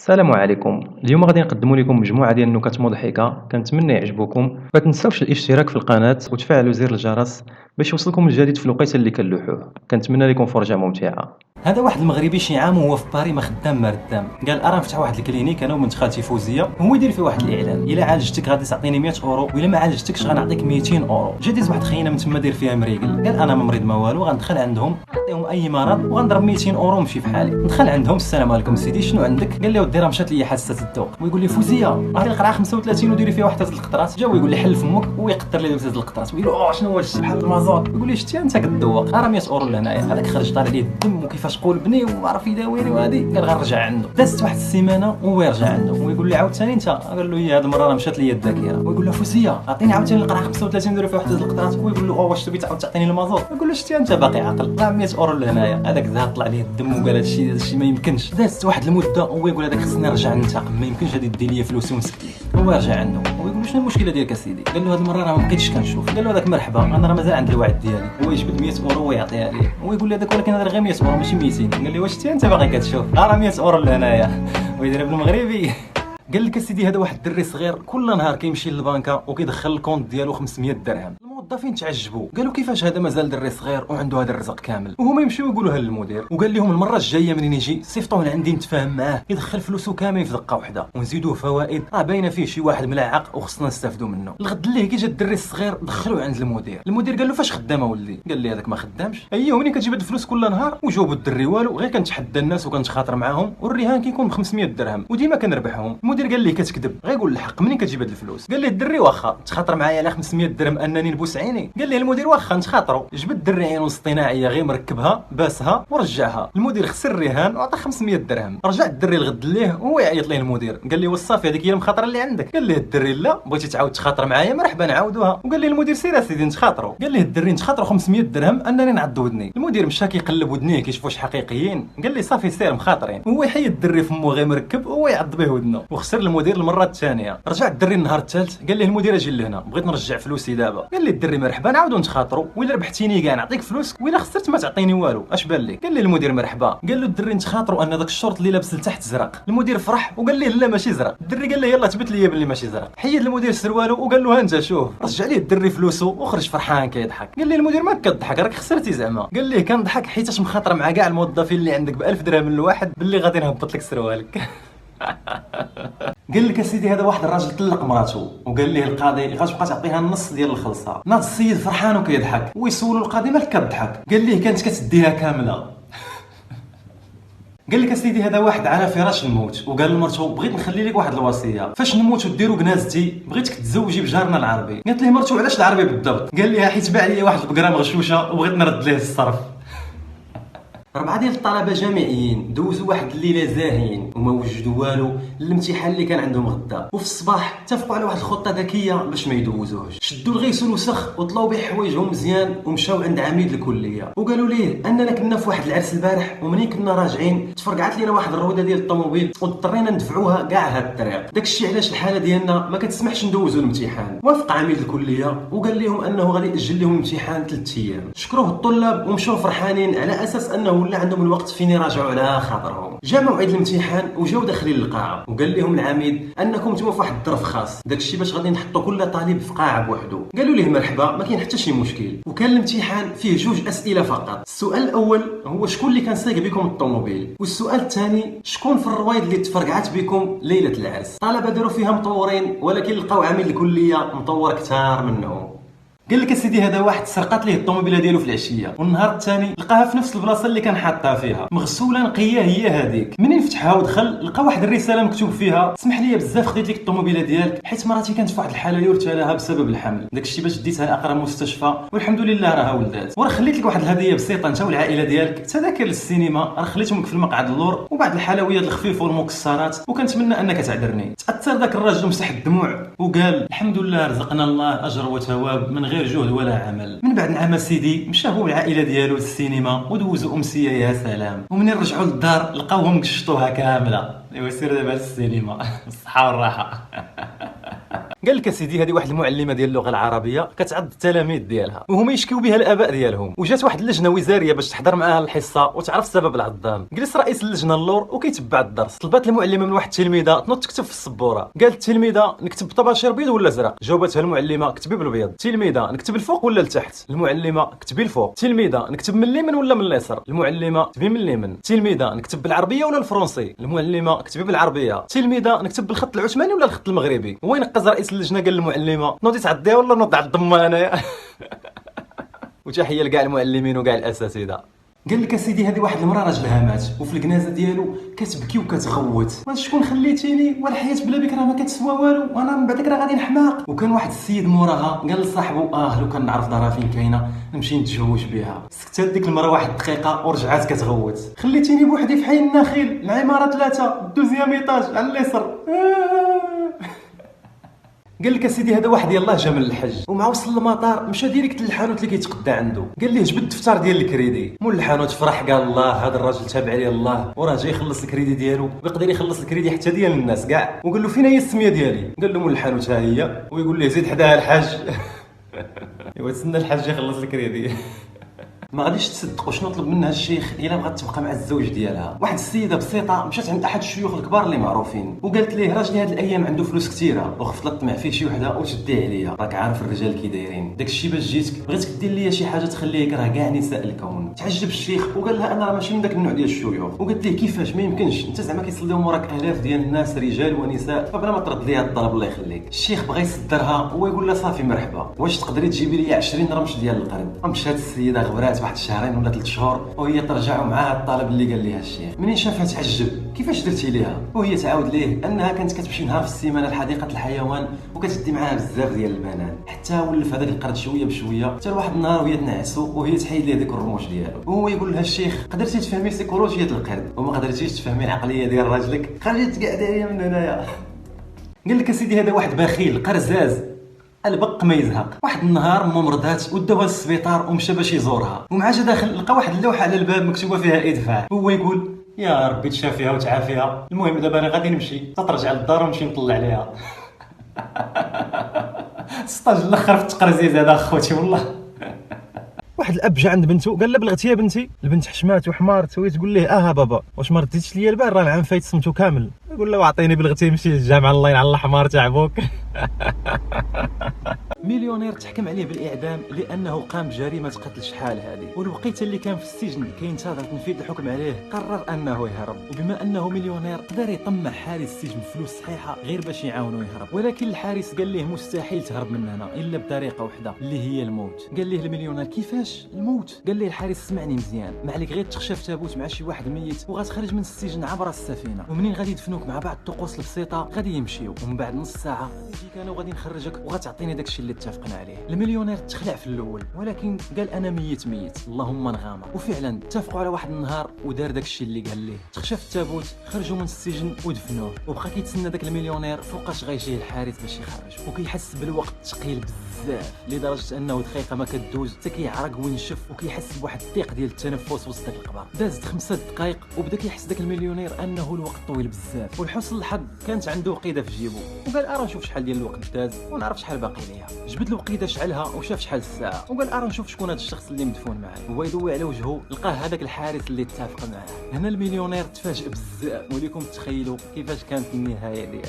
السلام عليكم. اليوم غادي نقدموا لكم مجموعة ديال النكت مضحكة كنتمنى يعجبوكم. ما تنساوش الاشتراك في القناة وتفعلوا زر الجرس باش يوصلكم الجديد في الوقيته اللي كنلوحوه. كنتمنى لكم فرجة ممتعة. هذا واحد المغربي شي عام وهو في باري ما خدام ما ردام، قال ارا نفتح واحد الكلينيك انا وبنت خالتي فوزيه، هو يدير فيه واحد الاعلان، الا عالجتك غادي تعطيني 100 اورو والا ما عالجتكش غنعطيك 200 اورو. جا ديز واحد خينا من تما داير فيها مريقل، قال انا ما مريض ما والو، غندخل عندهم نعطيهم اي مرض وغنضرب 200 اورو ونمشي بحالي. دخل عندهم السلام عليكم سيدي شنو عندك؟ قال لي ودي راه مشات لي حاسه الذوق، ويقول لي فوزيه عطي القرعه 35 وديري فيها واحد القطرات. جا ويقول لي حل فمك ويقطر لي دوزه القطرات ويقول له شنو هو الشيء بحال المازوط. يقول لي شتي انت كتذوق راه 100 اورو لهنايا. هذاك خرج طالع ليه الدم وكيفاش قولبني وعرف يداويني وهادي. قال غنرجع عنده. دازت واحد السيمانه وهو يرجع عنده ويقول لي عاوتاني انت؟ قال له هي هذه المره راه مشات لي الذاكره. ويقول له فوزيه عطيني عاوتاني القرعه 35 نديرو فيها واحد القطرات. ويقول له واش تبي تعاود تعطيني المازوط؟ يقول له شتي انت باقي عاقل راه 100 اورو لهنايا. هذاك زاد طلع ليه الدم وقال هادشي ما يمكنش. دازت واحد المده وهو يقول هذاك خصني نرجع ننتقم، ما يمكنش هادي دير لي فلوسي ونسكت ليه. هو رجع عنده ويقول له شنو المشكله ديالك اسيدي؟ قال له هذه المره راه ما بقيتش كنشوف. قال له هذاك مرحبا انا راه مازال عندي الوعد ديالي. هو يجبد 100 اورو ويعطيها ليه. هو يقول له هذاك ولكن هذا غير 100 اورو ماشي 200. قال له واش انت باغي كتشوف راه 100 اورو لهنايا ويدير بالمغربي. قال لك اسيدي هذا واحد الدري صغير كل نهار كيمشي للبنكه وكيدخل الكونت ديالو 500 درهم. الموظفين تعجبوا قالوا كيفاش هذا مازال دري صغير وعنده هذا الرزق كامل. وهما يمشيو يقولوها للمدير وقال لهم المره الجايه منين يجي صيفطوه لعندي نتفاهم معاه يدخل فلوسه كامل في دقه واحده ونزيدوه فوائد راه باينه فيه شي واحد ملعق وخصنا نستافدوا منه. الغد اللي كي جا الدري الصغير دخلوه عند المدير. المدير قال له فاش خدام ولدي؟ قال لي هذاك ما خدامش. اييه منين كتجيب هاد الفلوس كل نهار وجاوبوا الدري والو غير كنتحدى الناس وكنتخاطر معاهم والرهان كيكون ب 500 درهم وديما كنربحهم. المدير قال لي كتكذب غير قول الحق منين كتجيب هاد الفلوس؟ قال لي الدري واخا تخاطر معايا على 500 درهم انني نبوس عيني؟ قال لي المدير واخا نتخاطروا جبد الدري عينو اصطناعيه غير مركبها باسها ورجعها. المدير خسر الرهان وعطى 500 درهم. رجع الدري الغد ليه وهو يعيط ليه المدير قال لي وصافي هذيك هي المخاطره اللي عندك؟ قال ليه الدري لا بغيتي تعاود تخاطر معايا مرحبا نعاودوها. وقال لي المدير سير اسيدي نتخاطروا. قال ليه الدري نتخاطروا 500 درهم انني نعض ودني. المدير مشى كيقلب ودنيه كيشوف واش حقيقيين. قال لي صافي سير مخاطرين. هو يحيد الدري فمو غير مركب وهو يعض به ودنه وخسر المدير المره الثانيه. رجع الدري النهار الثالث قال ليه المدير اجي لهنا بغيت نرجع فلوسي دابا. قال لي الدري مرحبا نعاودوا نتخاطروا وإلا ربحتيني كاع نعطيك فلوسك وإلا خسرت ما تعطيني والو اش بان لك؟ قال لي المدير مرحبا. قال له الدري نتخاطروا ان داك الشورت اللي لابس لتحت زرق. المدير فرح وقال ليه لا ماشي زرق. الدري قال له يلا تبت لي بلي ماشي زرق. حيد المدير سروالو وقال له ها انت شوف. رجع ليه الدري فلوسه وخرج فرحان كيضحك. قال لي المدير ما كضحك راك خسرتي زعما؟ قال ليه كنضحك حيتاش مخاطره مع كاع الموظفين اللي عندك ب 1000 درهم الواحد باللي غادي نهبط لك سروالك. قال لك اسيدي هذا واحد الراجل طلق مراته وقال ليه القاضي غتبقى تعطيها النص ديال الخلصه. ناض السيد فرحان وكيضحك ويسولوا القاضي مالك كضحك؟ قال ليه كانت كتديها كامله. قال لك اسيدي هذا واحد على فراش الموت وقال لمرته بغيت نخلي لك واحد الوصيه فاش نموت وديروا جنازتي بغيتك تتزوجي بجارنا العربي. قالت ليه مرته علاش العربي بالضبط؟ قال لي حيت باع لي واحد البقره مغشوشه وبغيت نرد ليه الصرف. 4 ديال الطلبه جامعيين دوزوا واحد الليله زاهيين وما وجدوا والو الامتحان اللي كان عندهم غدا. وفي الصباح اتفقوا على واحد الخطه ذكيه باش ما يدوزوهش. شدوا الغيس والوسخ وطلعوا به حوايجهم مزيان ومشاو عند عميد الكليه وقالوا ليه اننا كنا في واحد العرس البارح ومنين كنا راجعين تفرقعت لينا واحد الروده ديال الطوموبيل واضطرينا ندفعوها كاع هاد الطريق. داكشي علاش الحاله ديالنا ما كتسمحش ندوزوا الامتحان. وافق عميد الكليه وقال لهم انه غادي ياجل لهم الامتحان 3 ايام. شكروه الطلاب ومشاو فرحانين على اساس انه ولا عندهم الوقت فين يراجعوا على خاطرهم. جا موعد الامتحان وجاو داخلين القاعه وقال لهم العميد انكم نتوما في واحد الظرف خاص داكشي باش غادي نحطوا كل طالب في قاعه بوحدو. قالوا ليه مرحبا ما كاين حتى شي مشكل. وكان الامتحان فيه 2 اسئله فقط. السؤال الاول هو شكون اللي كان سايق بكم الطوموبيل والسؤال الثاني شكون في الرويض اللي تفرقعت بكم ليله العرس. الطلبه داروا فيها مطورين ولكن لقاو عميد الكليه مطور كثار منهم. قال لك اسيدي هذا واحد سرقات ليه الطوموبيله ديالو في العشيه والنهار الثاني لقاها في نفس البلاصه اللي كان حاطها فيها مغسوله نقيه هي هذيك. منين فتحها ودخل لقى واحد الرساله مكتوب فيها اسمح لي بزاف خديت لك الطوموبيله ديالك حيت مراتي كانت في واحد الحاله يرثى لها بسبب الحمل. داكشي باش ديتها لاقرب مستشفى والحمد لله راها ولدات. وراه خليت لك واحد الهديه بسيطه انت والعائله ديالك تذاكر للسينما راه خليتهم في المقعد اللور وبعض الحلويات الخفيفه والمكسرات وكنتمنى انك تعذرني. تاثر ذاك الراجل ومسح الدموع وقال الحمد لله رزقنا الله اجر وثواب من غير جهد ولا عمل. من بعد نعم سيدي مشى هو والعائله ديالو للسينما ودوزوا امسيه يا سلام. ومنين رجعوا للدار لقاوهم قشطوها كامله. ايوا سير دابا للسينما. الصحه والراحه. قال لك اسيدي هذه واحد المعلمه ديال اللغه العربيه كتعض التلاميذ ديالها وهما يشكيو بها الاباء ديالهم، وجات واحد اللجنه وزاريه باش تحضر معاها الحصه وتعرف سبب العضان. جلس رئيس اللجنه اللور وكيتبع الدرس. طلبات المعلمه من واحد التلميذه تنوض تكتب في السبوره. قالت التلميذه نكتب بطباشير بيض ولا ازرق؟ جاوبتها المعلمه كتبي بالبيض. التلميذه نكتب الفوق ولا لتحت؟ المعلمه كتبي الفوق. التلميذه نكتب من اليمين ولا من اليسار؟ المعلمه كتبي من اليمين. التلميذه نكتب بالعربيه ولا الفرنسي؟ المعلمه كتبي بالعربيه. التلميذه نكتب بالخط العثماني ولا الخط المغربي؟ هو ينقز رئيس اللجنه قال للمعلمه نوضي تعضيها ولا نوض عضمها انايا. وتحيه لكاع المعلمين وكاع الاساتذه. قال لك اسيدي هذه واحد المراه راجلها مات وفي الكنازه ديالو كتبكي وكتغوت، شكون خليتيني والحياه بلا بك راه ما كتسوى والو، وانا من بعدك راه غادي نحماق. وكان واحد السيد موراها قال لصاحبه لو كان نعرف دارها فين كاينه نمشي نتزوج بها. سكتات ديك المراه واحد الدقيقه ورجعات كتغوت. خليتيني بوحدي في حي النخيل العماره 3 الدوزيام ايطاج على اليسر. قال لك اسيدي هذا واحد يلاه جا من الحج ومع وصل للمطار مشى ديريكت للحانوت اللي كيتقدى عنده. قال ليه جبد الدفتر ديال الكريدي. مول الحانوت فرح قال الله هذا الراجل تابع لي الله وراه جاي يخلص الكريدي ديالو ويقدر يخلص الكريدي حتى ديال الناس كاع. وقال له فين هي السميه ديالي؟ قال له مول الحانوت ها هي. ويقول ليه زيد حداها الحاج. ايوا تسنى الحاج يخلص الكريدي. ما غاديش تصدق واش نطلب منها الشيخ الا بغات تبقى مع الزوج ديالها. واحد السيده بسيطه مشات عند احد الشيوخ الكبار اللي معروفين وقالت ليه راجلي هاد الايام عنده فلوس كثيره وخفت طمع فيه شي وحده وتدي عليا، راك عارف الرجال كي دايرين. داكشي باش جيتك بغيتك دير ليا شي حاجه تخليه يكره كاع نساء الكون. تعجب الشيخ وقال لها انا راه ماشي من داك النوع ديال الشيوخ. وقالت ليه كيفاش ما يمكنش انت زعما كيصليو موراك الاف ديال الناس رجال ونساء فبلا ما ترد ليها الطلب الله يخليك. الشيخ بغى يصدرها هو يقول لها صافي مرحبا واش تقدري تجيبي لي 20 رمش ديال القرد. مشات السيده غبرات واحد الشهرين ولا 3 شهور وهي ترجع معاها الطلب اللي قال ليها الشيخ. منين شافها تعجب كيفاش درتي ليها وهي تعاود ليه انها كانت كتمشي نهار في السيمانه لحديقه الحيوان وكتدي معاها بزاف ديال البنان حتى ولف هذاك القرد شويه بشويه حتى لواحد النهار وهي تنعسو وهي تحيد ليه ديك الرموش ديالو وهو يقول لها الشيخ قدرتي تفهمي سيكولوجيه القرد وما قدرتيش تفهمي العقليه ديال راجلك خرجت كاع دايره من هنايا. قال لك اسيدي هذا واحد بخيل قرزاز البق ما يزهق. واحد النهار مو مرضات وداوها للسبيطار ومشى باش يزورها ومع جا داخل لقى واحد اللوحه على الباب مكتوبه فيها ادفع. هو يقول يا ربي تشافيها وتعافيها المهم دابا انا غادي نمشي تترجع للدار ونمشي نطلع عليها. ستاج الاخر في التقرزيز هذا اخوتي والله. واحد الاب جا عند بنته قال لها بلغتي يا بنتي؟ البنت حشمات وحمارت وهي تقول ليه بابا واش ما رديتش ليا البال راه العام فايت صمتو كامل. يقول له اعطيني بلغتي نمشي للجامعه الله ينعل الحمار تاع بوك. مليونير تحكم عليه بالاعدام لانه قام بجريمه قتل شحال هذه والوقيته اللي كان في السجن كينتظر تنفيذ الحكم عليه قرر انه يهرب. وبما انه مليونير قدر يطمع حارس السجن فلوس صحيحه غير باش يعاونو يهرب ولكن الحارس قال ليه مستحيل تهرب من هنا الا بطريقه واحده اللي هي الموت. قال ليه المليونير كيفاش الموت؟ قال ليه الحارس اسمعني مزيان ما عليك غير تخشى في تابوت مع شي واحد ميت وغتخرج من السجن عبر السفينه ومنين غادي يدفنوك مع بعض الطقوس البسيطه غادي يمشيو ومن بعد نص ساعه نجيك انا وغادي نخرجك وغتعطيني داكشي اللي اتفقنا عليه. المليونير تخلع في الاول ولكن قال انا ميت اللهم نغامر وفعلا اتفقوا على واحد النهار ودار داكشي اللي قال ليه. تخشى في التابوت خرجوا من السجن ودفنوه وبقى كيتسنى داك المليونير فوقاش غيجي الحارس باش يخرج وكيحس بالوقت ثقيل بزاف لدرجه انه دقيقه ما كدوز حتى كيعرق وينشف وكيحس بواحد الضيق ديال التنفس وسط داك القبر. دازت 5 دقائق وبدا كيحس داك المليونير انه الوقت طويل بزاف ولحسن الحظ كانت عنده وقيده في جيبو وقال نشوف شحال ديال الوقت داز ونعرف شحال باقي ليا. جبد الوقيده شعلها وشاف شحال الساعه وقال نشوف شكون هذا الشخص اللي مدفون معاه. هو يضوي على وجهه لقاه هذاك الحارس اللي اتفق معاه. هنا المليونير تفاجئ بزاف وليكم تخيلوا كيفاش كانت النهايه ديالو.